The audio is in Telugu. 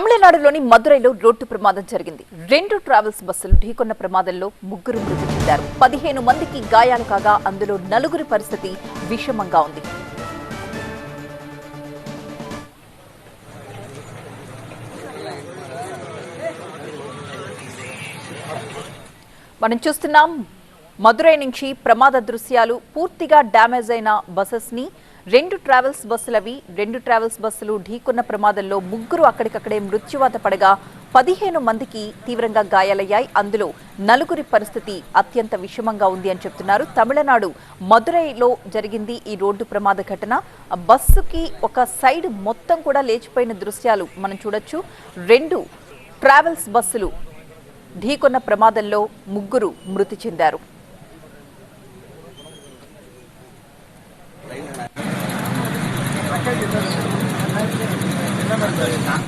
తమిళనాడులోని మదురైలో రోడ్డు ప్రమాదం జరిగింది. 2 ట్రావెల్స్ బస్సులు ఢీకొన్న ప్రమాదంలో 3 మృతి చెందారు. 15 మందికి గాయాలు కాగా అందులో 4 పరిస్థితి విషమంగా ఉంది. మనం చూస్తున్నాం మదురై నుంచి ప్రమాద దృశ్యాలు. పూర్తిగా డ్యామేజ్ అయిన బసెస్ ని 2 ట్రావెల్స్ బస్సులవి 2 ట్రావెల్స్ బస్సులు ఢీకొన్న ప్రమాదంలో 3 అక్కడికక్కడే మృత్యువాత పడగా 15 మందికి తీవ్రంగా గాయాలయ్యాయి. అందులో 4 పరిస్థితి అత్యంత విషమంగా ఉంది అని చెప్తున్నారు. తమిళనాడు మదురైలో జరిగింది ఈ రోడ్డు ప్రమాద ఘటన. బస్సుకి ఒక సైడ్ మొత్తం కూడా లేచిపోయిన దృశ్యాలు మనం చూడొచ్చు. 2 ట్రావెల్స్ బస్సులు ఢీకొన్న ప్రమాదంలో 3 మృతి చెందారు. Gracias.